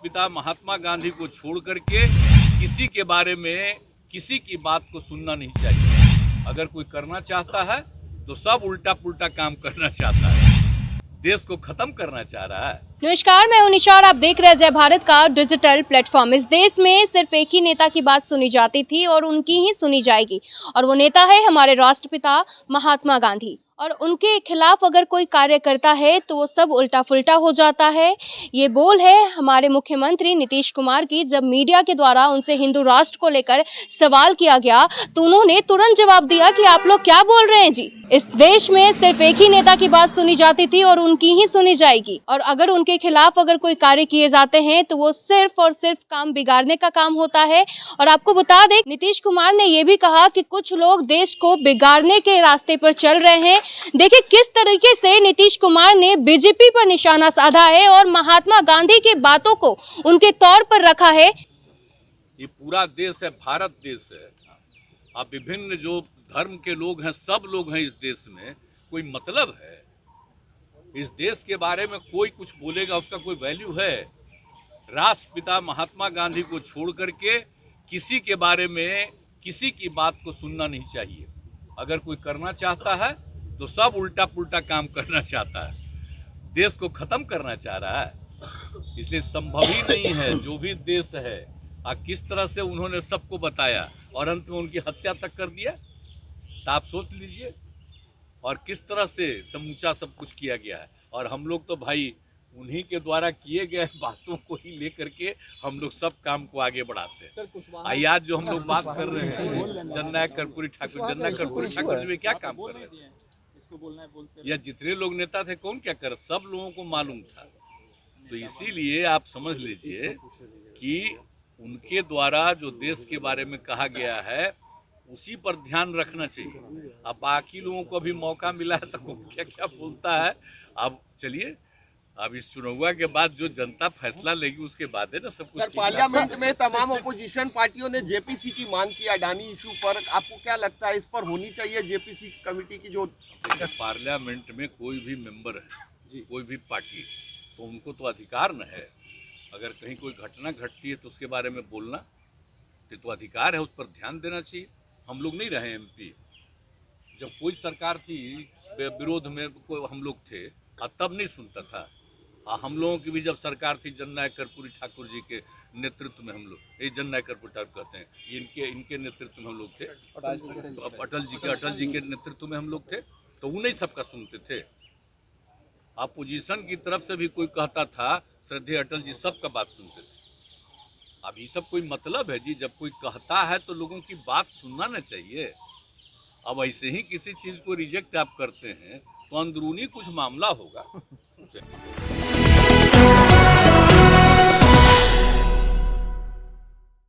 राष्ट्रपिता महात्मा गांधी को छोड़ करके किसी के बारे में किसी की बात को सुनना नहीं चाहिए। अगर कोई करना चाहता है तो सब उल्टा पुल्टा काम करना चाहता है, देश को खत्म करना चाह रहा है। नमस्कार, मैं हूं निशा और आप देख रहे हैं जय भारत का डिजिटल प्लेटफॉर्म। इस देश में सिर्फ एक ही नेता की बात सुनी जाती थी और उनकी ही सुनी जाएगी, और वो नेता है हमारे राष्ट्रपिता महात्मा गांधी। और उनके खिलाफ अगर कोई कार्य करता है तो वो सब उल्टा फुल्टा हो जाता है। ये बोल है हमारे मुख्यमंत्री नीतीश कुमार की। जब मीडिया के द्वारा उनसे हिंदू राष्ट्र को लेकर सवाल किया गया तो उन्होंने तुरंत जवाब दिया कि आप लोग क्या बोल रहे हैं जी, इस देश में सिर्फ एक ही नेता की बात सुनी जाती थी और उनकी ही सुनी जाएगी। और अगर उनके खिलाफ अगर कोई कार्य किए जाते हैं तो वो सिर्फ और सिर्फ काम बिगाड़ने का काम होता है। और आपको बता दें, नीतीश कुमार ने ये भी कहा कि कुछ लोग देश को बिगाड़ने के रास्ते पर चल रहे हैं। देखिए किस तरीके से नीतीश कुमार ने बीजेपी पर निशाना साधा है और महात्मा गांधी की बातों को उनके तौर पर रखा है। ये पूरा देश है, भारत देश है। अब विभिन्न जो धर्म के लोग हैं, सब लोग हैं इस देश में। कोई मतलब है इस देश के बारे में कोई कुछ बोलेगा उसका कोई वैल्यू है? राष्ट्रपिता महात्मा गांधी को छोड़ करके किसी के बारे में किसी की बात को सुनना नहीं चाहिए। अगर कोई करना चाहता है तो सब उल्टा पुल्टा काम करना चाहता है, देश को खत्म करना चाह रहा है। इसलिए संभव ही नहीं है जो भी देश है। किस तरह से उन्होंने सबको बताया और अंत में उनकी हत्या तक कर दिया, तो आप सोच लीजिए। और किस तरह से समूचा सब कुछ किया गया है। और हम लोग तो भाई उन्हीं के द्वारा किए गए बातों को ही लेकर के हम लोग सब काम को आगे बढ़ाते हैं। आज जो हम लोग बात कर रहे हैं जननायक कर्पूरी ठाकुर, जननायक कर्पूरी ठाकुर जी में क्या काम कर रहे हैं? या जितने लोग नेता थे कौन क्या कर, सब लोगों को मालूम था। तो इसीलिए आप समझ लीजिए कि उनके द्वारा जो देश के बारे में कहा गया है उसी पर ध्यान रखना चाहिए। अब बाकी लोगों को भी मौका मिला है तो कौन क्या क्या बोलता है। अब चलिए, अब इस चुनाव के बाद जो जनता फैसला लेगी उसके बाद है ना सब कुछ। पार्लियामेंट में तमाम अपोजिशन पार्टियों ने जेपीसी की मांग की अडानी इशू पर, आपको क्या लगता है इस पर होनी चाहिए जेपीसी कमेटी की? जो पार्लियामेंट में कोई भी मेंबर है, कोई भी पार्टी, तो उनको तो अधिकार न है। अगर कहीं कोई घटना घटती है तो उसके बारे में बोलना तो अधिकार है, उस पर ध्यान देना चाहिए। हम लोग नहीं रहे एमपी, जब कोई सरकार थी विरोध में हम लोग थे, तब नहीं सुनता था। हम लोगों की भी जब सरकार थी जननायक कर्पूरी ठाकुर जी के नेतृत्व में, हम लोग ये जननायक कर्पूरी ठाकुर कहते हैं, इनके नेतृत्व में हम लोग थे। अटल जी के नेतृत्व में हम लोग थे, तो उन्हीं सबका सुनते थे। अपोजिशन की तरफ से भी कोई कहता था श्रद्धेय अटल जी, सबका बात सुनते थे। अब ये सब कोई मतलब है जी? जब कोई कहता है तो लोगों की बात सुनना ना चाहिए। अब ऐसे ही किसी चीज को रिजेक्ट आप करते हैं तो अंदरूनी कुछ मामला होगा।